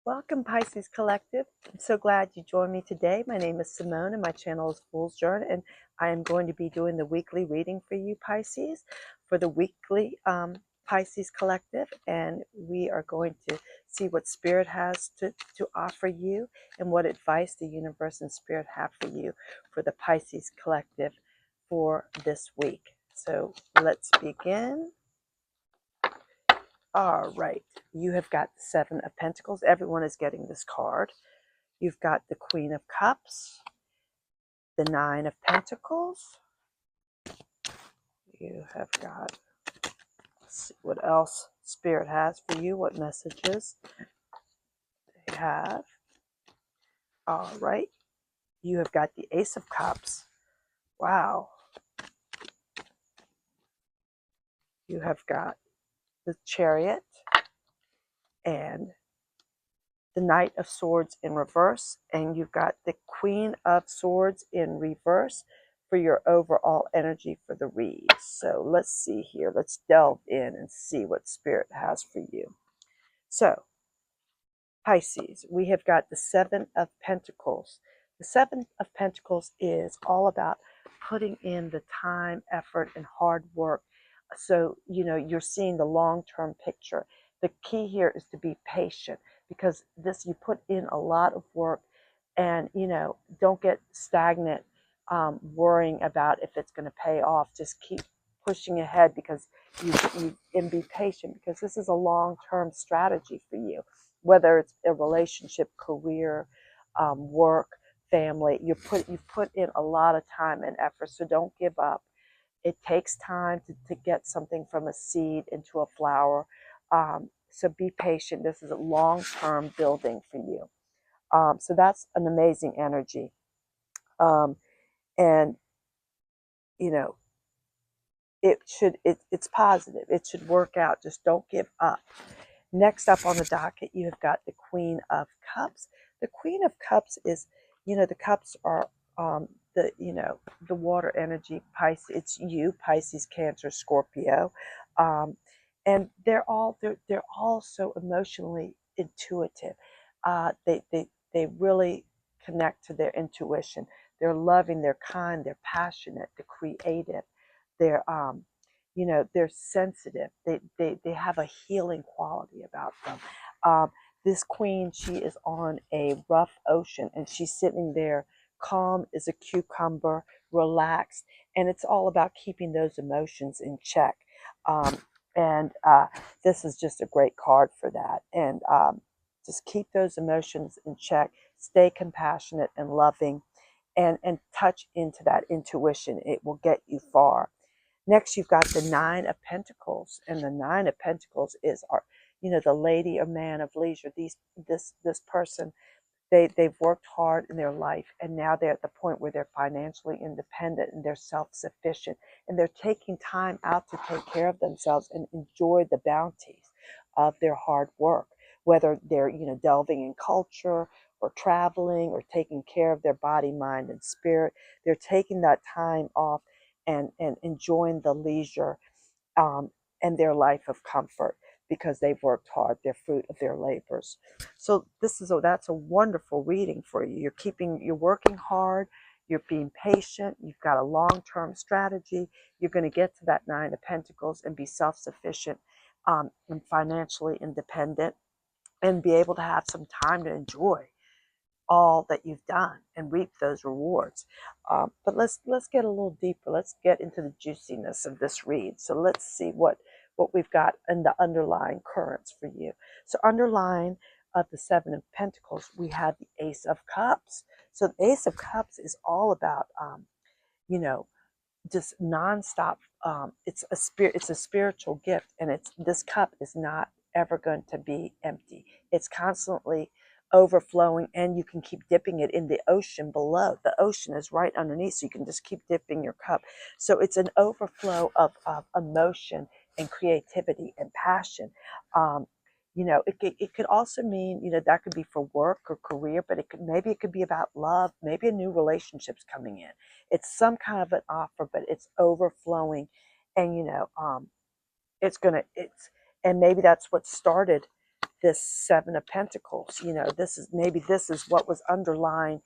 Welcome, Pisces Collective. I'm so glad you joined me today. My name is Simone and my channel is Fool's Journey, and I am going to be doing the weekly reading for you, Pisces, for the weekly Pisces Collective, and we are going to see what Spirit has to offer you and what advice the universe and Spirit have for you for the Pisces Collective for this week. So let's begin. All right, you have got the Seven of Pentacles. Everyone is getting this card. You've got the Queen of Cups, the Nine of Pentacles. You have got, let's see what else Spirit has for you, what messages they have. All right, you have got the Ace of Cups. Wow. You have got the Chariot and the Knight of Swords in reverse, and you've got the Queen of Swords in reverse for your overall energy for the read. So let's see here. Let's delve in and see what Spirit has for you. So, Pisces, we have got the Seven of Pentacles. The Seven of Pentacles is all about putting in the time, effort, and hard work. So, you're seeing the long-term picture. The key here is to be patient because you put in a lot of work and, don't get stagnant worrying about if it's going to pay off. Just keep pushing ahead because and be patient because this is a long-term strategy for you. Whether it's a relationship, career, work, family, you've put in a lot of time and effort, so don't give up. It takes time to get something from a seed into a flower. So be patient. This is a long-term building for you. So that's an amazing energy. And, it's positive. It should work out. Just don't give up. Next up on the docket, you have got the Queen of Cups. The Queen of Cups is, the cups are the water energy. Pisces, it's you, Pisces, Cancer, Scorpio, and they're all so emotionally intuitive. They really connect to their intuition. They're loving, they're kind, they're passionate, they're creative, they're they're sensitive. They have a healing quality about them. This queen, she is on a rough ocean and she's sitting there calm as a cucumber, relaxed, and it's all about keeping those emotions in check. And this is just a great card for that. And just keep those emotions in check, stay compassionate and loving, and touch into that intuition. It will get you far. Next, you've got the Nine of Pentacles, and the Nine of Pentacles is the lady or man of leisure. This person, they've worked hard in their life, and now they're at the point where they're financially independent and they're self-sufficient, and they're taking time out to take care of themselves and enjoy the bounties of their hard work. Whether they're delving in culture or traveling or taking care of their body, mind, and spirit, they're taking that time off and enjoying the leisure and their life of comfort because they've worked hard, their fruit of their labors. So that's a wonderful reading for you. You're working hard, you're being patient, you've got a long-term strategy, you're going to get to that Nine of Pentacles and be self-sufficient and financially independent and be able to have some time to enjoy all that you've done and reap those rewards. But let's get a little deeper. Let's get into the juiciness of this read. So let's see what we've got in the underlying currents for you. So underlying of the Seven of Pentacles, we have the Ace of Cups. So the Ace of Cups is all about just nonstop. It's a spiritual gift, and this cup is not ever going to be empty. It's constantly overflowing, and you can keep dipping it in the ocean below. The ocean is right underneath, so you can just keep dipping your cup. So it's an overflow of emotion and creativity and passion. It could also mean, that could be for work or career, but maybe it could be about love, maybe a new relationship's coming in. It's some kind of an offer, but it's overflowing, and and maybe that's what started this Seven of Pentacles. You know, this is what was underlying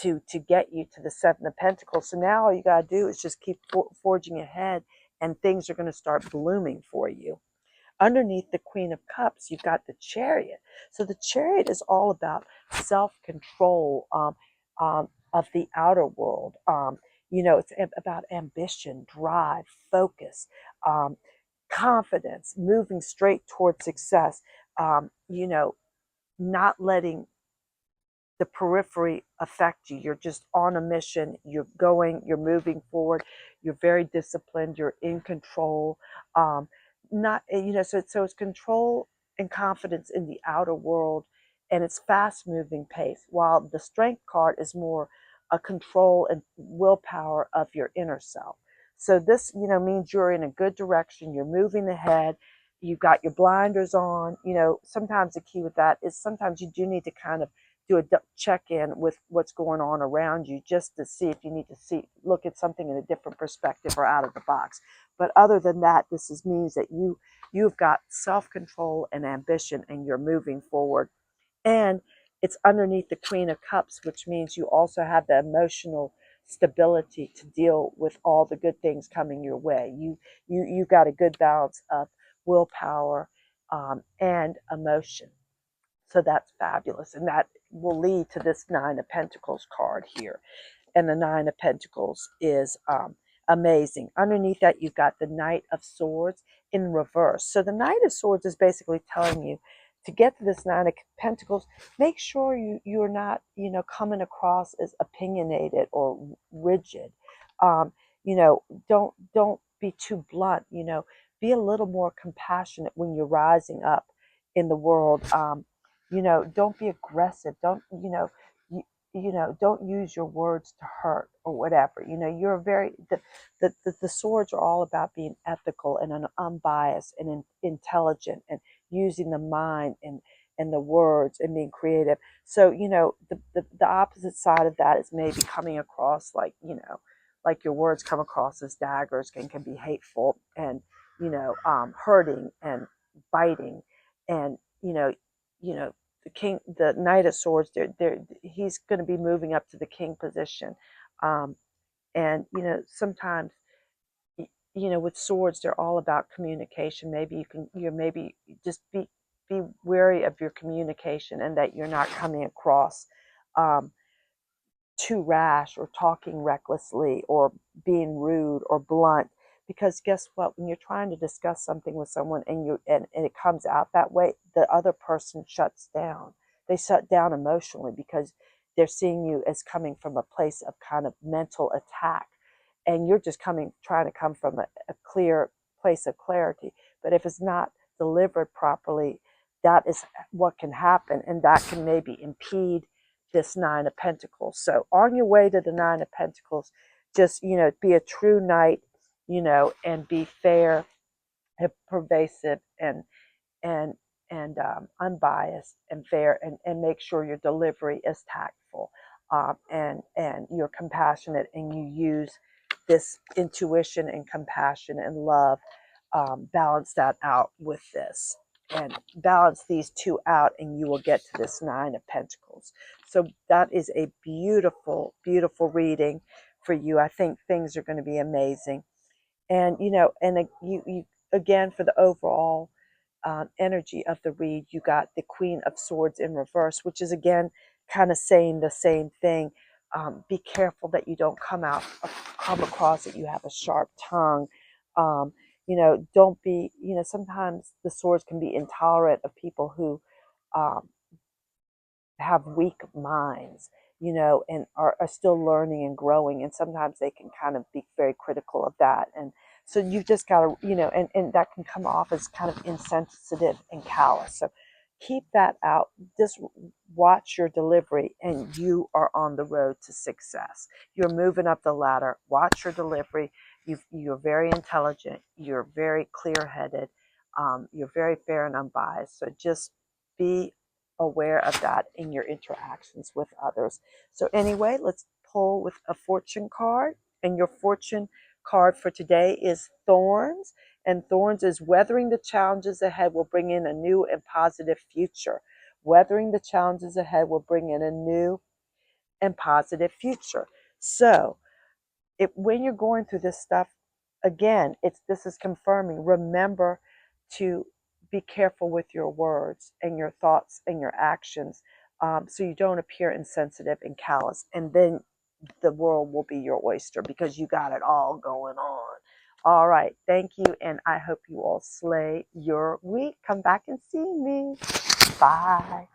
to get you to the Seven of Pentacles. So now all you got to do is just keep forging ahead, and things are going to start blooming for you. Underneath the Queen of Cups, you've got the Chariot. So the Chariot is all about self-control of the outer world. You know, it's about ambition, drive, focus, confidence, moving straight towards success. You know, not letting the periphery affect you. You're just on a mission. You're going, you're moving forward. You're very disciplined. You're in control. Not, you know, so it's control and confidence in the outer world, and it's fast moving pace. While the Strength card is more a control and willpower of your inner self. So this, you know, means you're in a good direction. You're moving ahead. You've got your blinders on. You know, sometimes the key with that is sometimes you do need to kind of do a check-in with what's going on around you, just to see if you need to look at something in a different perspective or out of the box. But other than that, means that you've got self-control and ambition, and you're moving forward. And it's underneath the Queen of Cups, which means you also have the emotional stability to deal with all the good things coming your way. You've got a good balance of willpower and emotion. So that's fabulous. And that will lead to this Nine of Pentacles card here. And the Nine of Pentacles is amazing. Underneath that, you've got the Knight of Swords in reverse. So the Knight of Swords is basically telling you to get to this Nine of Pentacles, make sure you're not, you know, coming across as opinionated or rigid. You know, don't be too blunt. You know, be a little more compassionate when you're rising up in the world. You know, don't be aggressive. Don't, you know, don't use your words to hurt or whatever. You know, you're very, the swords are all about being ethical and unbiased and intelligent, and using the mind and the words and being creative. So, you know, the opposite side of that is maybe coming across like, you know, like your words come across as daggers and can be hateful and, you know, hurting and biting. And, you know, the Knight of Swords, he's going to be moving up to the king position. And, you know, sometimes, you know, with swords, they're all about communication. Maybe maybe just be wary of your communication, and that you're not coming across too rash or talking recklessly or being rude or blunt. Because guess what, when you're trying to discuss something with someone and it comes out that way, the other person shuts down. They shut down emotionally because they're seeing you as coming from a place of kind of mental attack, and you're just trying to come from a clear place of clarity. But if it's not delivered properly, that is what can happen, and that can maybe impede this Nine of Pentacles. So on your way to the Nine of Pentacles, just, you know, be a true knight, you know, and be fair and pervasive and unbiased and fair, and make sure your delivery is tactful, and you're compassionate, and you use this intuition and compassion and love. Balance that out with this, and balance these two out, and you will get to this Nine of Pentacles. So that is a beautiful, beautiful reading for you. I think things are going to be amazing. And, you know, and you again, for the overall energy of the read, you got the Queen of Swords in reverse, which is again kind of saying the same thing. Be careful that you don't come across that you have a sharp tongue. You know, don't be, you know, sometimes the swords can be intolerant of people who um, have weak minds, you know, and are still learning and growing. And sometimes they can kind of be very critical of that. And so you've just got to, you know, and that can come off as kind of insensitive and callous. So keep that out. Just watch your delivery, and you are on the road to success. You're moving up the ladder. Watch your delivery. You're very intelligent. You're very clear-headed. You're very fair and unbiased. So just be aware of that in your interactions with others. So anyway, let's pull with a fortune card. And your fortune card for today is Thorns. And thorns is weathering the challenges ahead will bring in a new and positive future. Weathering the challenges ahead will bring in a new and positive future. So, when you're going through this stuff, again, this is confirming. Remember to be careful with your words and your thoughts and your actions, so you don't appear insensitive and callous. And then the world will be your oyster because you got it all going on. All right. Thank you. And I hope you all slay your week. Come back and see me. Bye.